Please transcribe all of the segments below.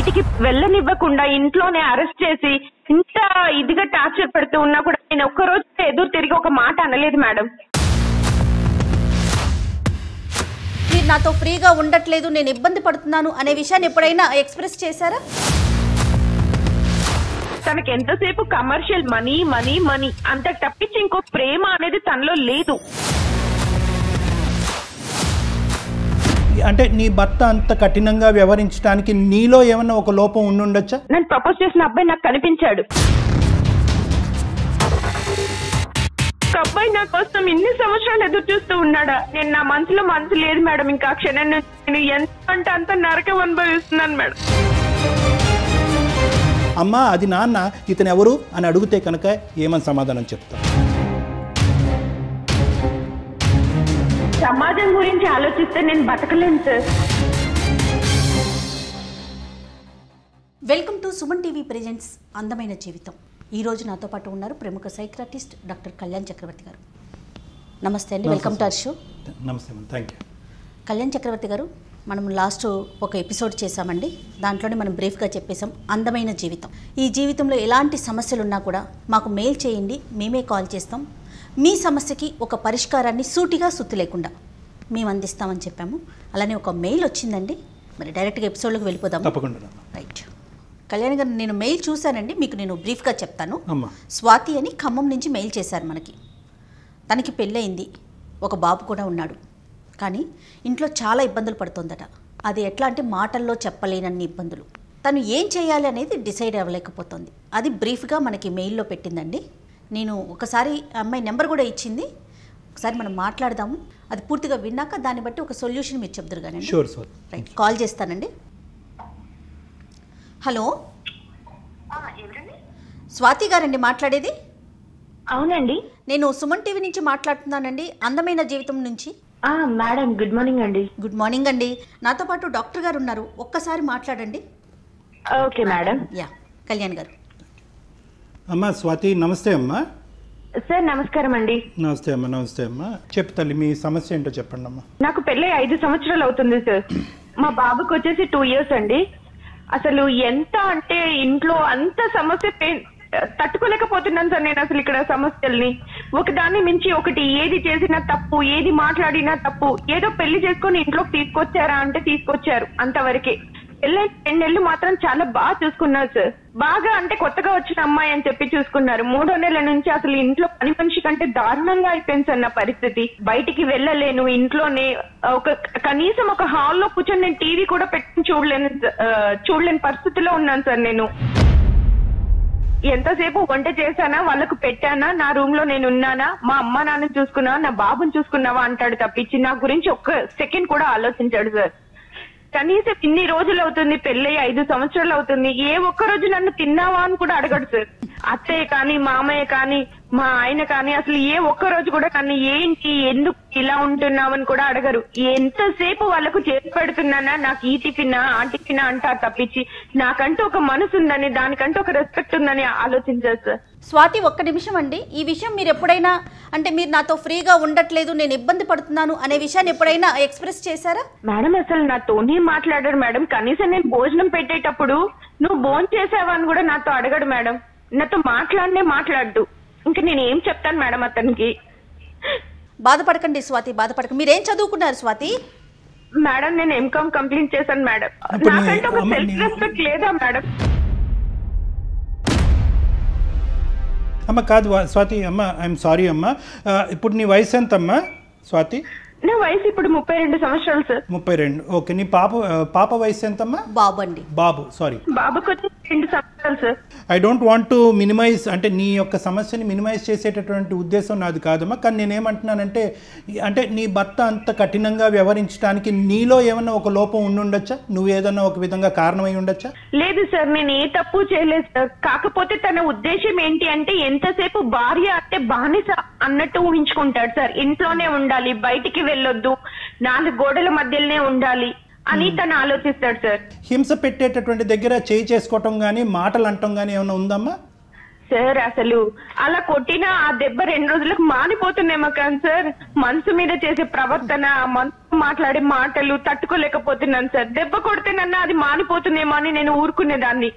బయటికి వెళ్ళనివ్వకుండా ఇంట్లోనే అరెస్ట్ చేసి ఇంత ఇదిగా టార్చర్ పెడుతూ ఉన్నా కూడా నేను ఒక్కరోజు ఎదురు తిరిగి ఒక మాట అనలేదు మేడం. మీరు నాతో ఫ్రీగా ఉండట్లేదు, నేను ఇబ్బంది పడుతున్నాను అనే విషయాన్ని ఎప్పుడైనా ఎక్స్ప్రెస్ చేశారా? తనకి ఎంతసేపు కమర్షియల్ మనీ మనీ మనీ అంత తప్పించి ఇంకో ప్రేమ అనేది తనలో లేదు. అంటే నీ భర్త అంత కఠినంగా వ్యవహరించడానికి నీలో ఏమన్నా ఒక లోపం ఉండుండొచ్చా? నేను ప్రపోజ్ చేసిన అబ్బాయి నాకు కనిపించాడు. అబ్బాయి నా కోసం ఇన్ని సంవత్సరాలు ఎదురు చూస్తూ ఉన్నాడా? నేను నా మనసులో మనసు లేదు మేడం. ఇంకా క్షణం నేను ఎంత అంటే అంత నరకం అనుభవిస్తున్నాను మేడం. అమ్మా అది నాన్న, ఇతను ఎవరు అని అడిగితే కనుక ఏమని సమాధానం చెప్తా? సమాజం గురించి ఆలోచిస్తే నేను బతకలేను sir. Welcome to Suman TV presents అందమైన జీవితం. ఈరోజు నాతో పాటు ఉన్నారు ప్రముఖ సైక్రాటిస్ట్ డాక్టర్ కళ్యాణ్ చక్రవర్తి గారు. నమస్తే అండి, వెల్కమ్ టు అవర్ షో. నమస్తే, థ్యాంక్ యూ. కళ్యాణ్ చక్రవర్తి గారు, మనం లాస్ట్ ఒక ఎపిసోడ్ చేశామండి. దాంట్లోనే మనం బ్రీఫ్గా చెప్పేసాం అందమైన జీవితం. ఈ జీవితంలో ఎలాంటి సమస్యలు ఉన్నా కూడా మాకు మెయిల్ చేయండి, మేమే కాల్ చేస్తాం. మీ సమస్యకి ఒక పరిష్కారాన్ని సూటిగా సుత్తి లేకుండా మేము అందిస్తామని చెప్పాము. అలానే ఒక మెయిల్ వచ్చిందండి. మరి డైరెక్ట్గా ఎపిసోడ్లోకి వెళ్ళిపోదాం. తప్పకుండా. రైట్ కళ్యాణ్ గారు, నేను మెయిల్ చూశానండి, మీకు నేను బ్రీఫ్గా చెప్తాను. స్వాతి అని ఖమ్మం నుంచి మెయిల్ చేశారు మనకి. తనకి పెళ్ళయింది, ఒక బాబు కూడా ఉన్నాడు. కానీ ఇంట్లో చాలా ఇబ్బందులు పడుతుందట. అది ఎట్లా అంటే మాటల్లో చెప్పలేనన్ని ఇబ్బందులు. తను ఏం చేయాలి అనేది డిసైడ్ అవ్వలేకపోతుంది. అది బ్రీఫ్గా మనకి మెయిల్లో పెట్టిందండి. నేను ఒకసారి అమ్మాయి నెంబర్ కూడా ఇచ్చింది, ఒకసారి మనం మాట్లాడదాము. అది పూర్తిగా విన్నాక దాన్ని బట్టి ఒక సొల్యూషన్ మీరు చెప్తారు కానీ. రైట్, కాల్ చేస్తానండి. హలో, స్వాతి గారండి మాట్లాడేది? అవునండి, నేను సుమన్ టీవీ నుంచి మాట్లాడుతున్నానండి, అందమైన జీవితం నుంచి. మేడం, గుడ్ మార్నింగ్ అండి. గుడ్ మార్నింగ్ అండి. నాతో పాటు డాక్టర్ గారు ఉన్నారు, ఒక్కసారి మాట్లాడండి. Okay madam. యా, కళ్యాణ్ గారు. అమ్మా స్వాతి, నమస్తే అమ్మా. సార్ నమస్కారం అండి. నమస్తే అమ్మా. నమస్తే అమ్మా, చెప్పు తల్లి, మీ సమస్య ఏంటో చెప్పండి అమ్మా. నాకు పెళ్ళి 5 సంవత్సరాలు అవుతుంది సార్. మా బాబుకి వచ్చేసి 2 years అండి. అసలు ఎంత అంటే ఇంట్లో అంత సమస్య తట్టుకోలేకపోతున్నాను సార్ నేను అసలు ఇక్కడ సమస్యల్ని. ఒకదాన్ని మించి ఒకటి, ఏది చేసినా తప్పు, ఏది మాట్లాడినా తప్పు. ఏదో పెళ్లి చేసుకొని ఇంట్లోకి తీసుకొచ్చారా అంటే తీసుకొచ్చారు, అంతవరకే. పెళ్ళి 2 నెలలు మాత్రం చాలా బాగా చూసుకున్నారు సార్. బాగా అంటే కొత్తగా వచ్చిన అమ్మాయి అని చెప్పి చూసుకున్నారు. 3వ నెల నుంచి అసలు ఇంట్లో పని మనిషి కంటే దారుణంగా అయిపోయింది సార్ నా పరిస్థితి. బయటికి వెళ్ళలేను, ఇంట్లోనే కనీసం ఒక హాల్లో కూర్చొని నేను టీవీ కూడా పెట్టుకుని చూడలేని పరిస్థితిలో ఉన్నాను సార్ నేను. ఎంతసేపు వంట చేశానా, వాళ్ళకు పెట్టానా, నా రూమ్ లో నేను ఉన్నానా, మా అమ్మ నాన్న చూసుకున్నా, నా బాబుని చూసుకున్నావా అంటాడు తప్పించి నా గురించి ఒక్క సెకండ్ కూడా ఆలోచించాడు సార్. కనీసం ఇన్ని రోజులు అవుతుంది, పెళ్ళి 5 సంవత్సరాలు అవుతుంది, ఏ ఒక్క రోజు నన్ను తిన్నావా అని కూడా అడగడు సార్. అత్తయ్య కానీ, మామయ్య కానీ, మా ఆయన కానీ అసలు ఏ ఒక్క రోజు కూడా నన్ను ఏంటి, ఎందుకు ఇలా ఉంటున్నావని కూడా అడగరు. ఎంతసేపు వాళ్ళకు చేసి పెడుతున్నానా, నాకు ఈ టిఫినా ఆ టిఫినా అంటారు తప్పించి నాకంటూ ఒక మనసు ఉందని, దానికంటూ ఒక రెస్పెక్ట్ ఉందని ఆలోచించారు సార్. స్వాతి, ఒక్క నిమిషం అండి. ఈ విషయం మీరు ఎప్పుడైనా అంటే మీరు నాతో ఫ్రీగా ఉండట్లేదు, నేను ఇబ్బంది పడుతున్నాను అనే విషయాన్ని ఎప్పుడైనా ఎక్స్ప్రెస్ చేశారా? మేడం అసలు నాతోనే మాట్లాడారు మేడం. కనీసం నేను భోజనం పెట్టేటప్పుడు నువ్వు భోజనం చేసావా అని కూడా నాతో అడగడు మేడం. నాతో మాట్లాడు. ఇంకా నేను ఏం చెప్తాను మేడం అతనికి? బాధపడకండి స్వాతి, బాధపడకండి. మీరేం చదువుకున్నారు స్వాతి? మేడం నేను ఎంకామ్ కంప్లీట్ చేశాను మేడం. నాకంటే ఒక సెల్ఫ్ రెస్పెక్ట్ లేదా మేడం? అమ్మ కాదు స్వాతి, అమ్మ ఐఎమ్ సారీ అమ్మ. ఇప్పుడు నీ వయసు ఎంత అమ్మా స్వాతి? నా వయసు ఇప్పుడు 32 సంవత్సరాలు సార్. 32. ఓకే. నీ పాప వయసు ఎంతమ్మా? బాబు అండి. బాబు, సారీ. బాబుకి వచ్చి 2 సంవత్సరాలు sir. I don't want to minimize, అంటే నీ యొక్క సమస్యని మినిమైజ్ చేసేటటువంటి ఉద్దేశం నాది కాదమ్మా. కానీ నేనేమంటున్నానంటే, అంటే నీ భర్త అంత కఠినంగా వ్యవహరించడానికి నీలో ఏమన్నా ఒక లోపం ఉండుండొచ్చా? నువ్వు ఏదన్నా ఒక విధంగా కారణమై ఉండొచ్చా? లేదు సార్, నేను ఏ తప్పు చేయలేదు సార్. కాకపోతే తన ఉద్దేశం ఏంటి అంటే ఎంతసేపు భార్య అంటే బానిస అన్నట్టు ఊహించుకుంటాడు సార్. ఇంట్లోనే ఉండాలి, బయటికి వెళ్ళొద్దు, 4 గోడల మధ్యలోనే ఉండాలి అని తను ఆలోచిస్తాడు సార్. హింస పెట్టేటటువంటి దగ్గర చేయి చేసుకోవటం గానీ, మాటలు అంటం గానీ ఏమైనా ఉందమ్మా? సార్ అసలు అలా కొట్టిన ఆ దెబ్బ 2 రోజులకు మానిపోతుందేమో కానీ సార్, మనసు మీద చేసే ప్రవర్తన, మనసు మాట్లాడే మాటలు తట్టుకోలేకపోతున్నాను సార్. దెబ్బ కొడితేనన్నా అది మానిపోతుందేమో అని నేను ఊరుకునేదాన్ని.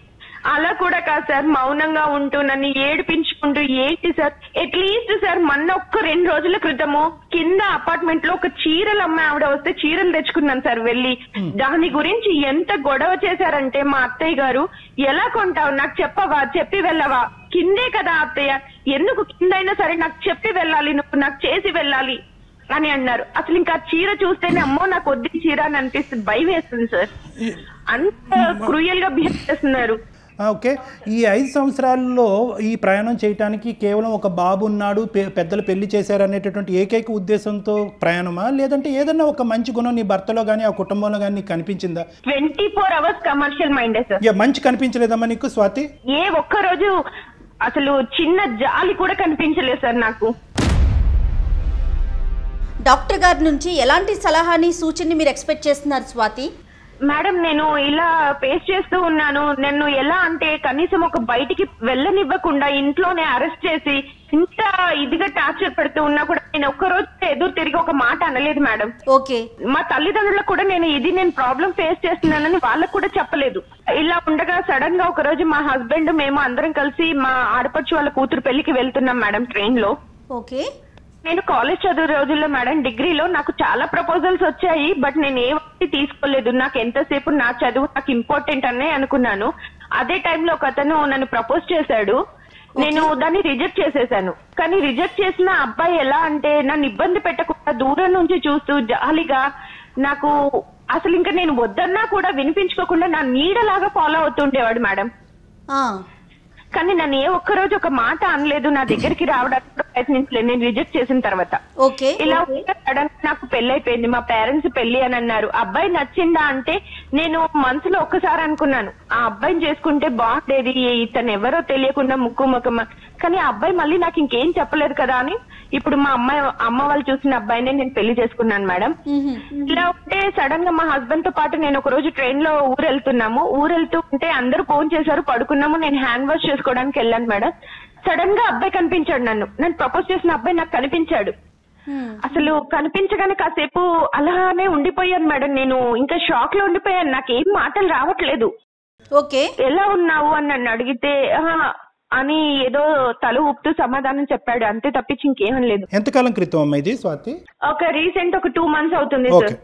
అలా కూడా కాదు సార్, మౌనంగా ఉంటూ నన్ను ఏడిపించుకుంటూ ఏంటి సార్, అట్లీస్ట్ సార్ మొన్న ఒక్క 2 రోజుల క్రితము కింద అపార్ట్మెంట్ లో ఒక చీరలు అమ్మాయి ఆవిడ వస్తే చీరలు తెచ్చుకున్నాను సార్ వెళ్ళి. దాని గురించి ఎంత గొడవ చేశారంటే మా అత్తయ్య గారు, ఎలా కొంటావు నాకు చెప్పవా, చెప్పి వెళ్ళవా, కిందే కదా అత్తయ్య, ఎందుకు కింద అయినా సరే నాకు చెప్పి వెళ్ళాలి, నువ్వు నాకు చేసి వెళ్ళాలి అని అన్నారు. అసలు ఇంకా చీర చూస్తేనే అమ్మో నాకు వద్దు చీర అని అనిపిస్తుంది, భయం వేస్తుంది సార్. అంత క్రూయల్ గా బిహేవ్ చేస్తున్నారు. ఓకే, ఈ 5 సంవత్సరాల్లో ఈ ప్రయాణం చేయడానికి కేవలం ఒక బాబు ఉన్నాడు, పెద్దలు పెళ్లి చేశారు అనేటటువంటి ఏకైక ఉద్దేశంతో ప్రయాణమా, లేదంటే ఏదన్నా ఒక మంచి గుణం నీ భర్తలో కానీ ఆ కుటుంబంలో కానీ నీకు కనిపించిందా? 24 hours కమర్షియల్ మైండ్ సార్. మంచి కనిపించలేదమ్మా నీకు స్వాతి? ఏ ఒక్క రోజు అసలు చిన్న జాలి కూడా కనిపించలేదు సార్ నాకు. డాక్టర్ గారి నుంచి ఎలాంటి సలహాని సూచనని మీరు ఎక్స్పెక్ట్ చేస్తున్నారు స్వాతి? మేడం నేను ఇలా ఫేస్ చేస్తూ ఉన్నాను. నన్ను ఎలా అంటే కనీసం ఒక బయటికి వెళ్ళనివ్వకుండా ఇంట్లోనే అరెస్ట్ చేసి ఇంత ఇదిగా టార్చర్ పెడుతూ ఉన్నా కూడా నేను ఒక్క రోజు ఎదురు తిరిగి ఒక మాట అనలేదు మేడం. ఓకే. మా తల్లిదండ్రులకు కూడా నేను ప్రాబ్లం ఫేస్ చేస్తున్నానని వాళ్ళకు కూడా చెప్పలేదు. ఇలా ఉండగా సడన్ గా ఒక రోజు మా హస్బెండ్ మేము అందరం కలిసి మా ఆడపడుచు వాళ్ళ కూతురు పెళ్లికి వెళ్తున్నాం మేడం ట్రైన్ లో. ఓకే. నేను కాలేజ్ చదువు రోజుల్లో మేడం డిగ్రీలో నాకు చాలా ప్రపోజల్స్ వచ్చాయి, బట్ నేను ఏ ఒకటి తీసుకోలేదు. నాకు ఎంతసేపు నా చదువు నాకు ఇంపార్టెంట్ అనే అనుకున్నాను. అదే టైంలో ఒక అతను నన్ను ప్రపోజ్ చేశాడు, నేను దాన్ని రిజెక్ట్ చేసేసాను. కానీ రిజెక్ట్ చేసిన అబ్బాయి ఎలా అంటే నన్ను ఇబ్బంది పెట్టకుండా దూరం నుంచి చూస్తూ జాలిగా నాకు అసలు ఇంకా నేను వద్దన్నా కూడా వినిపించుకోకుండా నా నీడలాగా ఫాలో అవుతుండేవాడు మేడం. కానీ నన్ను ఏ ఒక్క రోజు ఒక మాట అనలేదు, నా దగ్గరికి రావడానికి ప్రయత్నించలేదు నేను రిజెక్ట్ చేసిన తర్వాత. ఇలా సడన్ నాకు పెళ్లి అయిపోయింది, మా పేరెంట్స్ పెళ్లి అని అన్నారు. అబ్బాయి నచ్చిందా అంటే నేను మనసులో ఒక్కసారి అనుకున్నాను ఆ అబ్బాయిని చేసుకుంటే బాగుండేది, ఇతను ఎవరో తెలియకుండా ముక్కు ముఖం. కానీ ఆ అబ్బాయి మళ్ళీ నాకు ఇంకేం చెప్పలేదు కదా అని ఇప్పుడు మా అమ్మ వాళ్ళు చూసిన అబ్బాయినే నేను పెళ్లి చేసుకున్నాను మేడం. ఇలా ఉంటే సడన్ గా మా హస్బెండ్ తో పాటు నేను ఒక రోజు ట్రైన్ లో ఊరెళ్తూ ఉంటే అందరూ ఫోన్ చేశారు, పడుకున్నాము. నేను హ్యాండ్ వాష్ చేసుకోవడానికి వెళ్ళాను మేడం. సడన్ గా అబ్బాయి కనిపించాడు, నన్ను ప్రపోజ్ చేసిన అబ్బాయి నాకు కనిపించాడు. అసలు కనిపించగానే కాసేపు అలానే ఉండిపోయాను మేడం. నేను ఇంకా షాక్ లో ఉండిపోయాను, నాకేం మాటలు రావట్లేదు. ఓకే. ఎలా ఉన్నావు అని నన్ను అడిగితే అని ఏదో తల ఊపుతూ సమాధానం చెప్పాడు, అంతే తప్పించి ఇంకేం లేదు. ఎంతకాలం క్రితం అమ్మా ఇది స్వాతి? ఒక రీసెంట్ ఒక 2 months అవుతుంది సార్.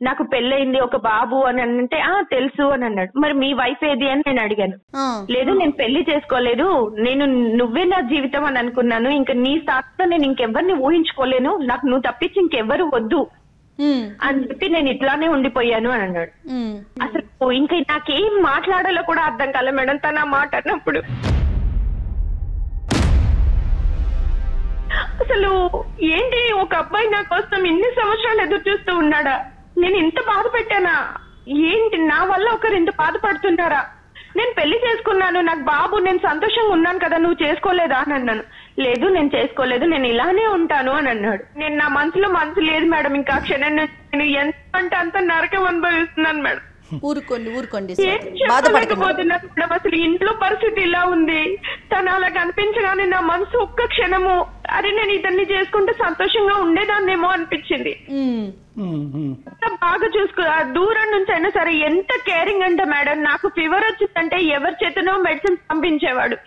నాకు పెళ్ళయింది, ఒక బాబు అని అంటే తెలుసు అని అన్నాడు. మరి మీ వైఫ్ ఏది అని నేను అడిగాను. లేదు నేను పెళ్లి చేసుకోలేదు, నువ్వే నా జీవితం అని అనుకున్నాను, ఇంకా నీ స్థానంలో నేను ఇంకెవరిని ఊహించుకోలేను, నాకు నువ్వు తప్పించి ఇంకెవ్వరు వద్దు అని చెప్పి నేను ఇట్లానే ఉండిపోయాను అని అన్నాడు. అసలు ఇంకా నాకేం మాట్లాడాలో కూడా అర్థం కాలే మేడం తన ఆ మాట అన్నప్పుడు. అసలు ఏంటి ఒక అబ్బాయి నా కోసం ఇన్ని సంవత్సరాలు ఎదురు చూస్తూ ఉన్నాడా, నేను ఇంత బాధ పెట్టానా, ఏంటి నా వల్ల ఒకరు ఇంత బాధపడుతున్నారా, నేను పెళ్లి చేసుకున్నాను, నాకు బాబు, నేను సంతోషంగా ఉన్నాను కదా, నువ్వు చేసుకోలేదా అని అన్నాను. లేదు నేను చేసుకోలేదు, నేను ఇలానే ఉంటాను అని అన్నాడు. నేను నా మనసు లేదు మేడం, ఇంకా క్షణం నేను ఎంత అంటే అంత నరకం అనుభవిస్తున్నాను మేడం. ఊరుకోండి బాధపడకపోతున్నాను మేడం. అసలు ఇంట్లో పరిస్థితి ఇలా ఉంది, తను అలా కనిపించగానే నా మనసు ఒక్క క్షణము అరే నేను ఇతన్ని చేసుకుంటే సంతోషంగా ఉండేదాన్నేమో అనిపించింది. బాగా చూసుకో, దూరం నుంచి అయినా సరే ఎంత కేరింగ్ అంటే మేడం, నాకు ఫీవర్ వచ్చిందంటే ఎవరి చేతనో మెడిసిన్ పంపించేవాడు,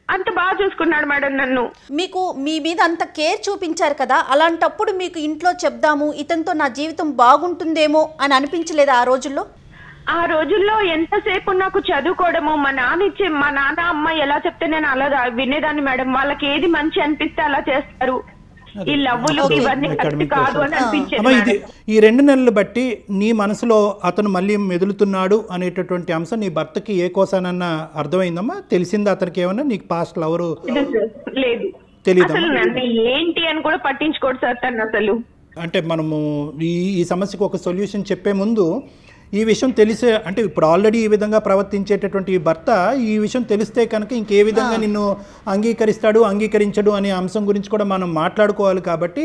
అంత బాగా చూసుకున్నాడు మేడం నన్ను. మీకు మీ మీద అంత కేర్ చూపించారు కదా, అలాంటప్పుడు మీకు ఇంట్లో చెప్దాము ఇతనితో నా జీవితం బాగుంటుందేమో అని అనిపించలేదా ఆ రోజుల్లో? ఆ రోజుల్లో ఎంతసేపు నాకు చదువుకోవడము, మా నాన్న అమ్మ ఎలా చెప్తే నేను అలా వినేదాన్ని మేడం. వాళ్ళకి ఏది మంచి అనిపిస్తే అలా చేస్తారు, ఈ లవ్వులు ఇవన్నీ కరెక్ట్ కాదు అని అనిపించేది. ఈ 2 నెలలు బట్టి నీ మనసులో అతను మళ్ళీ మెదులుతున్నాడు అనేటటువంటి అంశం నీ భర్తకి ఏ కోసానన్నా అర్థమైందమ్మా? తెలిసిందా అతనికి ఏమన్నా? నీకు పాస్ట్ లవరు లేదు, తెలీదు, ఏంటి అని కూడా పట్టించుకోడు సార్ తను అసలు. అంటే మనము ఈ సమస్యకు ఒక సొల్యూషన్ చెప్పే ముందు ఈ విషయం తెలిసే, అంటే ఇప్పుడు ఆల్రెడీ ఈ విధంగా ప్రవర్తించేటటువంటి ఈ భర్త ఈ విషయం తెలిస్తే కనుక ఇంకే విధంగా నిన్ను అంగీకరిస్తాడు అంగీకరించడు అనే అంశం గురించి కూడా మనం మాట్లాడుకోవాలి. కాబట్టి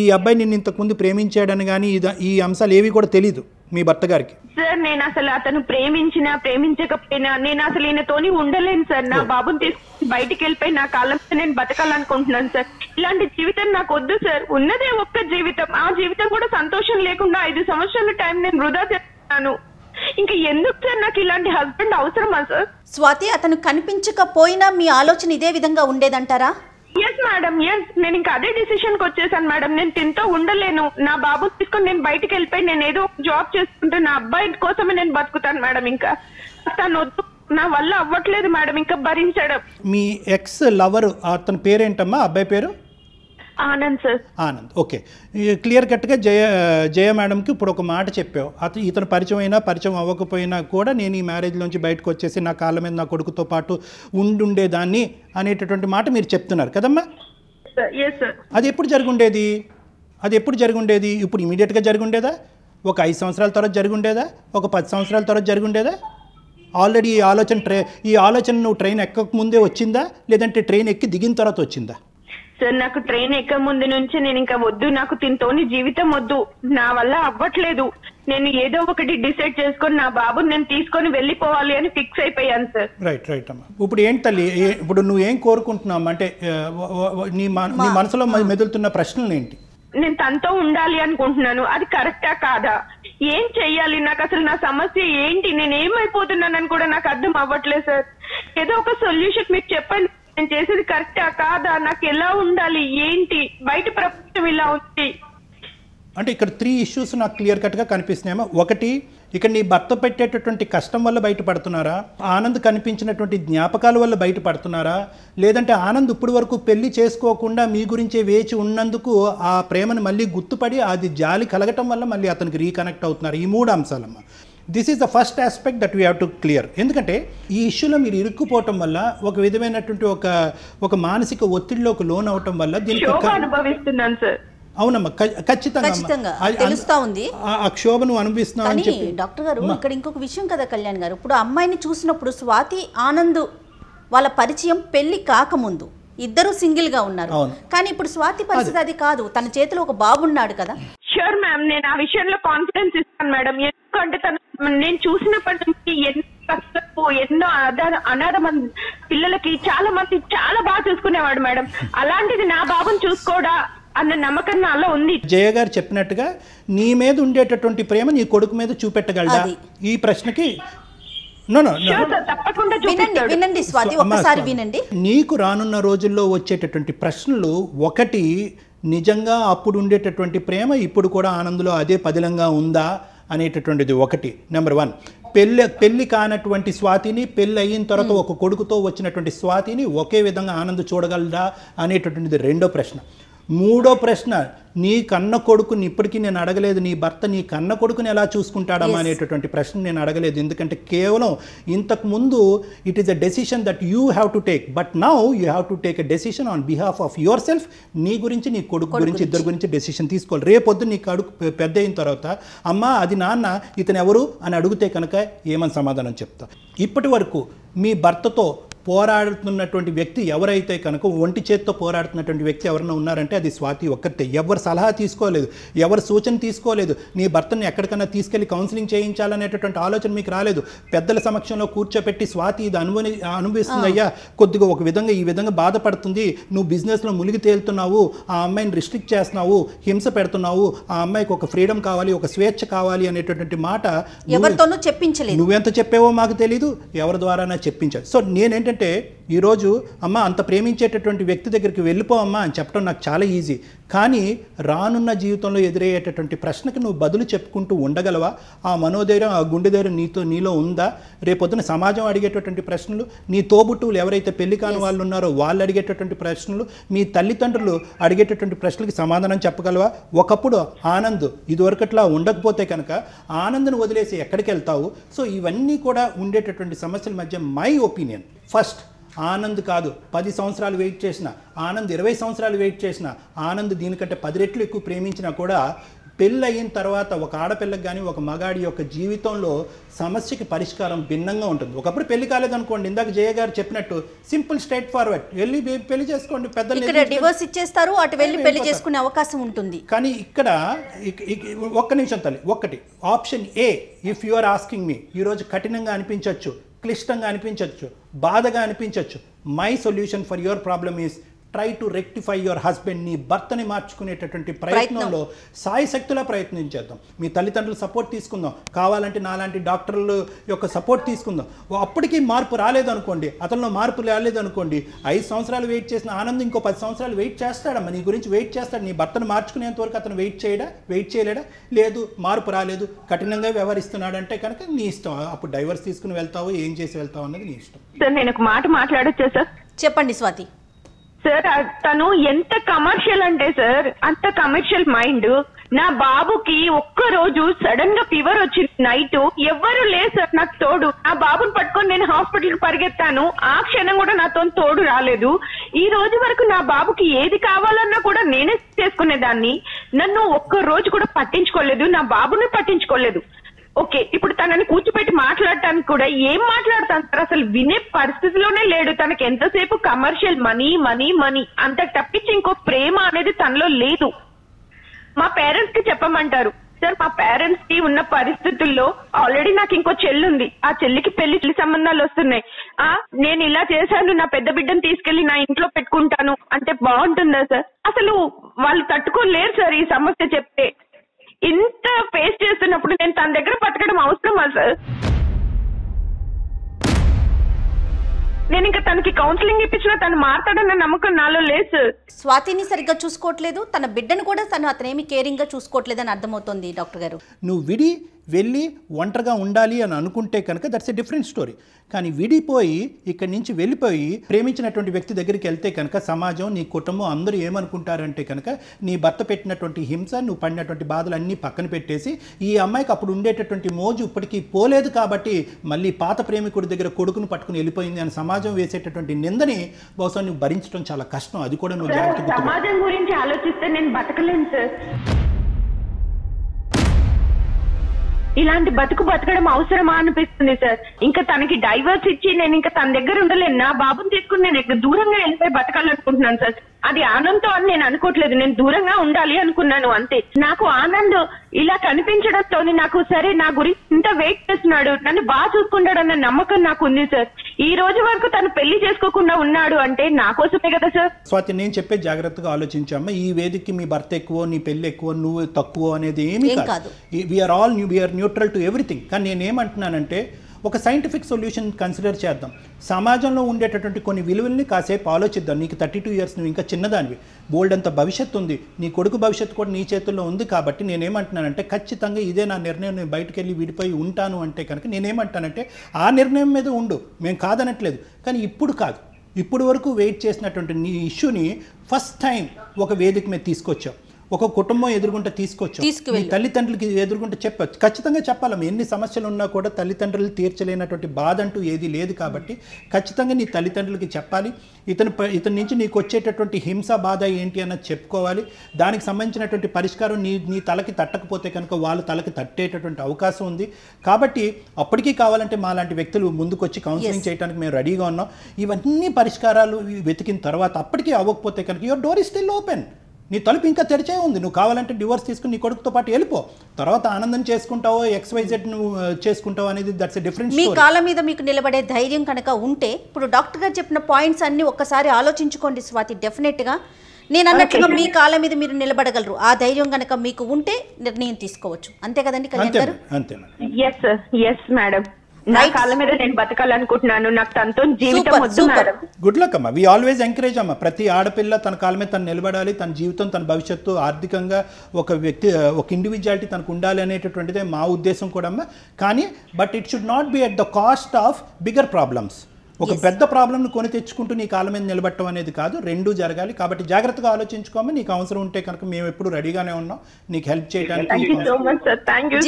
ఈ అబ్బాయి నిన్ను ఇంతకుముందు ప్రేమించాడని కానీ ఈ అంశాలు ఏవి కూడా తెలీదు మీ భర్త గారికి? సార్ నేను అసలు అతను ప్రేమించకపోయినా నేను అసలు ఈయనతోని ఉండలేను సార్. నా బాబుని తీసుకుని బయటికి వెళ్ళిపోయి నా కాళ్ళ మీద నేను బతకాలనుకుంటున్నాను సార్. ఇలాంటి జీవితం నాకు వద్దు సార్. ఉన్నదే ఒక్క జీవితం, ఆ జీవితం కూడా సంతోషం లేకుండా 5 సంవత్సరాల టైం నేను వృధా చేస్తున్నాను. ఇంకా ఎందుకు సార్ నాకు ఇలాంటి హస్బెండ్ అవసరమా సార్? స్వాతి, అతను కనిపించకపోయినా మీ ఆలోచన ఇదే విధంగా ఉండేదంటారా? Yes madam, yes. నేను ఇంకా అదే డిసిషన్ కి వచ్చేసాను మేడం. నేను తింటూ ఉండలేను. నా బాబు తీసుకొని నేను బయటికి వెళ్ళిపోయి నేను ఏదో జాబ్ చేసుకుంటే నా అబ్బాయి కోసమే నేను బతుకుతాను మేడం. ఇంకా తను వద్దు, నా వల్ల అవ్వట్లేదు మేడం ఇంకా భరించడం. మీ ఎక్స్ లవర్ అతని పేరేంటమ్మా? అబ్బాయి పేరు Anand sir. Anand. Okay, clear కట్గా జయ మేడంకి ఇప్పుడు ఒక మాట చెప్పావు. ఇతను పరిచయం అయినా పరిచయం అవ్వకపోయినా కూడా నేను ఈ మ్యారేజ్లోంచి బయటకు వచ్చేసి నా కాళ్ళ మీద నా కొడుకుతో పాటు ఉండుండేదాన్ని అనేటటువంటి మాట మీరు చెప్తున్నారు కదమ్మా? అది ఎప్పుడు జరుగుండేది? ఇప్పుడు ఇమీడియట్గా జరుగుండేదా? ఒక 5 సంవత్సరాల తర్వాత జరుగుండేదా? ఒక 10 సంవత్సరాల తర్వాత జరుగుండేదా? ఆల్రెడీ ఈ ఆలోచన నువ్వు ట్రైన్ ఎక్కక ముందే వచ్చిందా, లేదంటే ట్రైన్ ఎక్కి దిగిన తర్వాత వచ్చిందా? సార్ నాకు ట్రైన్ ఎక్క ముందు నుంచి నేను ఇంకా వద్దు, నాకు తింటోని జీవితం వద్దు, నా వల్ల అవ్వట్లేదు, నేను ఏదో ఒకటి డిసైడ్ చేసుకొని నా బాబుని నేను తీసుకొని వెళ్ళిపోవాలి అని ఫిక్స్ అయిపోయాను సార్. రైట్ అమ్మా. ఇప్పుడు ఏంటి తల్లి, ఇప్పుడు నువ్వేం కోరుకుంటున్నావు? అంటే నీ మనసులో మెదులుతున్న ప్రశ్నలు ఏంటి? నేను తనతో ఉండాలి అనుకుంటున్నాను, అది కరెక్టా కాదా, ఏం చెయ్యాలి, నాకు అసలు నా సమస్య ఏంటి, నేను ఏమైపోతున్నానని కూడా నాకు అర్థం అవ్వట్లేదు సార్. ఏదో ఒక సొల్యూషన్ మీకు చెప్పండి. నేను చేసేది కరెక్టా కాదా, నాకు ఎలా ఉండాలి, ఏంటి, బయట ప్రపంచం ఇలా ఉంది. అంటే ఇక్కడ 3 ఇష్యూస్ నాకు క్లియర్ కట్గా కనిపిస్తున్నాయమ్మా. ఒకటి, ఇక్కడ నీ భర్త పెట్టేటటువంటి కష్టం వల్ల బయటపడుతున్నారా? ఆనంద్ కనిపించినటువంటి జ్ఞాపకాల వల్ల బయటపడుతున్నారా? లేదంటే ఆనంద్ ఇప్పటి వరకు పెళ్లి చేసుకోకుండా మీ గురించే వేచి ఉన్నందుకు ఆ ప్రేమను మళ్ళీ గుర్తుపడి అది జాలి కలగటం వల్ల మళ్ళీ అతనికి రీకనెక్ట్ అవుతున్నారు? ఈ 3 అంశాలమ్మా. This is the first aspect that we have to clear. ఎందుకంటే ఈ ఇష్యూలో మీరు ఇరుక్కుపోవటం వల్ల ఒక విధమైనటువంటి ఒక మానసిక ఒత్తిడిలోకి లోన్ అవటం వల్ల దీనికి అనుభవిస్తున్నాను సార్. అవునమ్మా, ఖచ్చితంగా తెలుస్తా ఉంది ఆ క్షోభను అనుభవిస్తున్నావు అని చెప్పి. డాక్టర్ గారు, ఇక్కడ ఇంకొక విషయం కదా కళ్యాణ్ గారు, ఇప్పుడు అమ్మాయిని చూసినప్పుడు స్వాతి ఆనంద్ వాళ్ళ పరిచయం పెళ్లి కాకముందు ఇద్దరు సింగిల్ గా ఉన్నారు. కానీ ఇప్పుడు స్వాతి పరిస్థితి అది కాదు, తన చేతిలో ఒక బాబు ఉన్నాడు కదా. షూర్ మ్యామ్, నేను ఆ విషయంలో కాన్ఫిడెన్స్ ఇస్తాను మేడం. ఎందుకంటే నేను చూసినప్పటి నుంచి ఎన్నో అనాథ మంది పిల్లలకి చాలా మంది చాలా బాగా చూసుకునేవాడు మేడం. అలాంటిది నా బాబుని చూసుకోడా అన్న నమ్మకం నాలో ఉంది. జయ గారు చెప్పినట్టుగా నీ మీద ఉండేటటువంటి ప్రేమ నీ కొడుకు మీద చూపెట్టగలడా? ఈ ప్రశ్నకి వినండి స్వాతి, ఒక్కసారి వినండి. నీకు రానున్న రోజుల్లో వచ్చేటటువంటి ప్రశ్నలు, ఒకటి, నిజంగా అప్పుడు ఉండేటటువంటి ప్రేమ ఇప్పుడు కూడా ఆనందంలో అదే పదిలంగా ఉందా అనేటటువంటిది ఒకటి. నెంబర్ 1, పెళ్లి కానటువంటి స్వాతిని పెళ్లి అయిన తర్వాత ఒక కొడుకుతో వచ్చినటువంటి స్వాతిని ఒకే విధంగా ఆనంద్ చూడగలదా అనేటటువంటిది రెండో ప్రశ్న. మూడో ప్రశ్న, నీ కన్న కొడుకుని ఇప్పటికీ నేను అడగలేదు, నీ భర్త నీ కన్న కొడుకుని ఎలా చూసుకుంటాడమ్మా అనేటటువంటి ప్రశ్న నేను అడగలేదు. ఎందుకంటే కేవలం ఇంతకుముందు it is a decision that you have to take, but now you have to take a decision on behalf of your self. నీ గురించి, నీ కొడుకు గురించి, ఇద్దరు గురించి డెసిషన్ తీసుకోవాలి. రేపొద్దు నీ కొడుకు పెద్ద అయిన తర్వాత అమ్మా అది నాన్న ఇతను ఎవరు అని అడిగితే కనుక ఏమని సమాధానం చెప్తా? ఇప్పటి వరకు మీ భర్తతో పోరాడుతున్నటువంటి వ్యక్తి ఎవరైతే కనుక ఒంటి చేత్తో పోరాడుతున్నటువంటి వ్యక్తి ఎవరైనా ఉన్నారంటే అది స్వాతి ఒక్కటే. ఎవరు సలహా తీసుకోలేదు, ఎవరు సూచన తీసుకోలేదు, నీ భర్తని ఎక్కడికైనా తీసుకెళ్లి కౌన్సిలింగ్ చేయించాలనేటటువంటి ఆలోచన మీకు రాలేదు. పెద్దల సమక్షంలో కూర్చోపెట్టి స్వాతి ఇది అనుభవిస్తుంది అయ్యా, కొద్దిగా ఒక విధంగా ఈ విధంగా బాధపడుతుంది, నువ్వు బిజినెస్లో మునిగి తేలుతున్నావు, ఆ అమ్మాయిని రిస్ట్రిక్ట్ చేస్తున్నావు, హింస పెడుతున్నావు, ఆ అమ్మాయికి ఒక ఫ్రీడమ్ కావాలి, ఒక స్వేచ్ఛ కావాలి అనేటటువంటి మాట ఎవరితోనూ చెప్పించలేదు. నువ్వెంత చెప్పావో మాకు తెలీదు, ఎవరి ద్వారా చెప్పించావు. సో నేనేంటంటే ఈరోజు అమ్మ అంత ప్రేమించేటటువంటి వ్యక్తి దగ్గరికి వెళ్ళిపోవమ్మా అని చెప్పడం నాకు చాలా ఈజీ. కానీ రానున్న జీవితంలో ఎదురయ్యేటటువంటి ప్రశ్నకు నువ్వు బదులు చెప్పుకుంటూ ఉండగలవా? ఆ మనోధైర్యం, ఆ గుండె ధైర్యం నీలో ఉందా? రేపొద్దున సమాజం అడిగేటటువంటి ప్రశ్నలు, నీ తోబుట్టువులు ఎవరైతే పెళ్లి కాని వాళ్ళు ఉన్నారో వాళ్ళు అడిగేటటువంటి ప్రశ్నలు, మీ తల్లిదండ్రులు అడిగేటటువంటి ప్రశ్నలకి సమాధానం చెప్పగలవా? ఒకప్పుడు ఆనంద్ ఇదివరకట్లా ఉండకపోతే కనుక ఆనంద్ను వదిలేసి ఎక్కడికి వెళ్తావు? సో ఇవన్నీ కూడా ఉండేటటువంటి సమస్యల మధ్య మై ఒపీనియన్, ఫస్ట్ ఆనంద్ కాదు 10 సంవత్సరాలు వెయిట్ చేసిన, ఆనంద్ 20 సంవత్సరాలు వెయిట్ చేసిన, ఆనంద్ దీనికంటే 10 రెట్లు ఎక్కువ ప్రేమించినా కూడా పెళ్ళి అయిన తర్వాత ఒక ఆడపిల్లకి కానీ ఒక మగాడి యొక్క జీవితంలో సమస్యకి పరిష్కారం భిన్నంగా ఉంటుంది. ఒకప్పుడు పెళ్లి కాలేదనుకోండి, ఇందాక జయ గారు చెప్పినట్టు సింపుల్ స్ట్రైట్ ఫార్వర్డ్ వెళ్ళి పెళ్లి చేసుకోండి, పెద్దలు డివోర్స్ ఇచ్చేస్తారు, అటు వెళ్ళి పెళ్లి చేసుకునే అవకాశం ఉంటుంది. కానీ ఇక్కడ ఒక్క నిమిషం తల్లి, ఒక్కటి option A, if you are asking me, ఈరోజు కఠినంగా అనిపించవచ్చు, క్లిష్టంగా అనిపించవచ్చు, బాధగా అనిపించవచ్చు. My solution for your problem is try to rectify your husband. నీ భర్తని మార్చుకునేటటువంటి ప్రయత్నంలో సాయశక్తులా ప్రయత్నించేద్దాం. మీ తల్లిదండ్రుల సపోర్ట్ తీసుకుందాం, కావాలంటే నాలాంటి డాక్టర్ల యొక్క సపోర్ట్ తీసుకుందాం. అప్పటికీ మార్పు రాలేదనుకోండి, అతనిలో మార్పు రాలేదనుకోండి, 5 సంవత్సరాలు వెయిట్ చేసిన ఆనందం ఇంకో 10 సంవత్సరాలు వెయిట్ చేస్తాడమ్మా, నీ గురించి వెయిట్ చేస్తాడు. నీ భర్తను మార్చుకునేంత వరకు అతను వెయిట్ చేయలేడా? లేదు, మార్పు రాలేదు, కఠినంగా వ్యవహరిస్తున్నాడు అంటే కనుక నీ ఇష్టం. అప్పుడు డైవర్స్ తీసుకుని వెళ్తావు, ఏం చేసి వెళ్తావు అన్నది నీ ఇష్టం. సార్ నేను ఒక మాట మాట్లాడొచ్చా సార్? చెప్పండి స్వాతి. సార్ తను ఎంత కమర్షియల్ అంటే సార్, అంత కమర్షియల్ మైండ్. నా బాబుకి ఒక్క రోజు సడన్ గా ఫీవర్ వచ్చింది నైట్, ఎవ్వరు లేదు సార్ నాకు తోడు. నా బాబుని పట్టుకొని నేను హాస్పిటల్ కి పరిగెత్తాను, ఆ క్షణం కూడా నాతో తోడు రాలేదు. ఈ రోజు వరకు నా బాబుకి ఏది కావాలన్నా కూడా నేనే చేసుకునేదాన్ని. నన్ను ఒక్క రోజు కూడా పట్టించుకోలేదు, నా బాబుని పట్టించుకోలేదు. ఓకే, ఇప్పుడు తనని కూర్చోబెట్టి మాట్లాడటానికి కూడా ఏం మాట్లాడతాను సార్, అసలు వినే పరిస్థితిలోనే లేడు. తనకి ఎంతసేపు కమర్షియల్ మనీ మనీ మనీ, అంత తప్పించి ఇంకో ప్రేమ అనేది తనలో లేదు. మా పేరెంట్స్ కి చెప్పమంటారు సార్, మా పేరెంట్స్ కి ఉన్న పరిస్థితుల్లో ఆల్రెడీ నాకు ఇంకో చెల్లి ఉంది, ఆ చెల్లికి పెళ్లి సంబంధాలు వస్తున్నాయి. నేను ఇలా చేశాను, నా పెద్ద బిడ్డను తీసుకెళ్లి నా ఇంట్లో పెట్టుకుంటాను అంటే బాగుంటుందా సార్? అసలు వాళ్ళు తట్టుకోలేరు సార్ ఈ సమస్య చెప్తే. ఇంత ఫేస్ చేస్తున్నప్పుడు నేను తన దగ్గర బతకడం అవసరమా సార్? నేను ఇంకా తనకి కౌన్సిలింగ్ ఇప్పించినా తను మాట్లాడన్న నమ్మకం నాలో లేదు సార్. స్వాతిని సరిగ్గా చూసుకోవట్లేదు, తన బిడ్డను కూడా అతనేమి కేరింగ్ గా చూసుకోవట్లేదు అని అర్థమవుతుంది డాక్టర్ గారు. నువ్వు వెళ్ళి ఒంటరిగా ఉండాలి అని అనుకుంటే కనుక దట్స్ ఎ డిఫరెంట్ స్టోరీ. కానీ విడిపోయి ఇక్కడి నుంచి వెళ్ళిపోయి ప్రేమించినటువంటి వ్యక్తి దగ్గరికి వెళ్తే కనుక సమాజం, నీ కుటుంబం అందరూ ఏమనుకుంటారంటే కనుక నీ భర్త పెట్టినటువంటి హింస, నువ్వు పడినటువంటి బాధలు అన్నీ పక్కన పెట్టేసి ఈ అమ్మాయికి అప్పుడు ఉండేటటువంటి మోజు ఇప్పటికీ పోలేదు కాబట్టి మళ్ళీ పాత ప్రేమికుడి దగ్గర కొడుకును పట్టుకుని వెళ్ళిపోయింది అని సమాజం వేసేటటువంటి నిందని బహుశా నువ్వు భరించడం చాలా కష్టం. అది కూడా నువ్వు జాగ్రత్తగా సమాజం గురించి ఆలోచిస్తే నేను బతకలేను సార్. ఇలాంటి బతకడం అవసరమా అనిపిస్తుంది సార్. ఇంకా తనకి డైవర్స్ ఇచ్చి నేను ఇంకా తన దగ్గర ఉండలేను. నా బాబుని తీసుకుని నేను ఇక్కడ దూరంగా వెళ్ళిపోయి బతకాలనుకుంటున్నాను సార్. అది ఆనందం అని నేను అనుకోవట్లేదు, నేను దూరంగా ఉండాలి అనుకున్నాను అంతే. నాకు ఆనంద్ ఇలా కనిపించడంతో నాకు సరే నా గురించి ఇంత వెయిట్ చేస్తున్నాడు, నన్ను బాగా చూసుకుంటాడన్న నమ్మకం నాకు ఉంది సార్. ఈ రోజు వరకు తను పెళ్లి చేసుకోకుండా ఉన్నాడు అంటే నా కోసమే కదా సార్. స్వాతి, నేను చెప్పే జాగ్రత్తగా ఆలోచించామ్మా. ఈ వేదికకి మీ భర్త ఎక్కువ, నీ పెళ్లి ఎక్కువ, నువ్వు తక్కువ అనేది ఏమీ కాదు. We are neutral to everything. కానీ నేనేమంటున్నానంటే ఒక సైంటిఫిక్ సొల్యూషన్ కన్సిడర్ చేద్దాం. సమాజంలో ఉండేటటువంటి కొన్ని విలువల్ని కాసేపు ఆలోచిద్దాం. నీకు 32 years, నువ్వు ఇంకా చిన్నదానివి, బోల్డ్ అంత భవిష్యత్తు ఉంది, నీ కొడుకు భవిష్యత్తు కూడా నీ చేతుల్లో ఉంది. కాబట్టి నేనేమంటున్నానంటే ఖచ్చితంగా ఇదే నా నిర్ణయం, నేను బయటకు వెళ్ళి విడిపోయి ఉంటాను అంటే కనుక నేనేమంటానంటే ఆ నిర్ణయం మీద ఉండు, మేము కాదనట్లేదు. కానీ ఇప్పుడు కాదు, ఇప్పుడు వరకు వెయిట్ చేసినటువంటి నీ ఇష్యూని ఫస్ట్ టైం ఒక వేదిక మీద తీసుకొచ్చావు, ఒక కుటుంబం ఎదుర్కొంటే తీసుకొచ్చావు, నీ తల్లిదండ్రులకి ఎదుర్కొంటే చెప్పచ్చు. ఖచ్చితంగా చెప్పాలమ్మా, ఎన్ని సమస్యలు ఉన్నా కూడా తల్లిదండ్రులు తీర్చలేనటువంటి బాధ అంటూ ఏది లేదు. కాబట్టి ఖచ్చితంగా నీ తల్లిదండ్రులకి చెప్పాలి. ఇతని నుంచి నీకు వచ్చేటటువంటి హింస, బాధ ఏంటి అన్నది చెప్పుకోవాలి. దానికి సంబంధించినటువంటి పరిష్కారం నీ తలకి తట్టకపోతే కనుక వాళ్ళ తలకి తట్టేటటువంటి అవకాశం ఉంది. కాబట్టి అప్పటికీ కావాలంటే మా లాంటి వ్యక్తులు ముందుకు వచ్చి కౌన్సిలింగ్ చేయడానికి మేము రెడీగా ఉన్నాం. ఇవన్నీ పరిష్కారాలు వెతికిన తర్వాత అప్పటికీ అవ్వకపోతే కనుక your door is still open, నీ తలుపు ఇంకా తెరిచే ఉంది. నువ్వు కావాలంటే డివోర్స్ తీసుకుని నీ కొడుకుతో పాటు వెళ్ళిపో, తర్వాత ఆనందం చేసుకుంటావో XYZ నువ్వు చేసుకుంటావు అనేది దట్స్ ఎ డిఫరెంట్ స్టోరీ. మీ కాళ్ళ మీద మీకు నిలబడే ధైర్యం కనుక ఉంటే, ఇప్పుడు డాక్టర్ గారు చెప్పిన పాయింట్స్ అన్ని ఒక్కసారి ఆలోచించుకోండి స్వాతి. డెఫినెట్గా నేను అన్నట్లుగా మీ కాళ్ళ మీద మీరు నిలబడగలరు. ఆ ధైర్యం కనుక మీకు ఉంటే నిర్ణయం తీసుకోవచ్చు. అంతే కదండి కళ్యాణ్ గారు? అంతే మేడం. నా కాళ్ళ మీద నేను బతకాలనుకుంటున్నాను, నాకు తనతో జీవితం వద్దు మేడం. గుడ్ లక్ అమ్మా, వి ఆల్వేస్ ఎంకరేజ్ అమ్మా. ప్రతి ఆడపిల్ల తన కాళ్ళ మీద తను నిలబడాలి, తన జీవితం, తన భవిష్యత్తు, ఆర్థికంగా ఒక వ్యక్తి, ఒక ఇండివిజువాలిటీ తనకు ఉండాలి అనేటటువంటిదే మా ఉద్దేశం కూడా అమ్మా. కానీ but it should not be at the cost of bigger problems. ఒక పెద్ద ప్రాబ్లంను కొని తెచ్చుకుంటూ నీ కాళ్ళ మీద నిలబట్టడం అనేది కాదు, రెండూ జరగాలి. కాబట్టి జాగ్రత్తగా ఆలోచించుకోమని, నీకు అవసరం ఉంటే కనుక మేము ఎప్పుడు రెడీగానే ఉన్నాం నీకు హెల్ప్ చేయడానికి.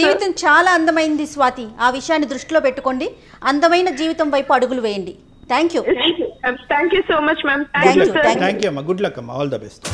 జీవితం చాలా అందమైంది స్వాతి, ఆ విషయాన్ని దృష్టిలో పెట్టుకోండి. అందమైన జీవితం వైపు అడుగులు వేయండి. Thank you so much ma'am. Thank you అమ్మా. గుడ్ లక్ అమ్మా. All the best.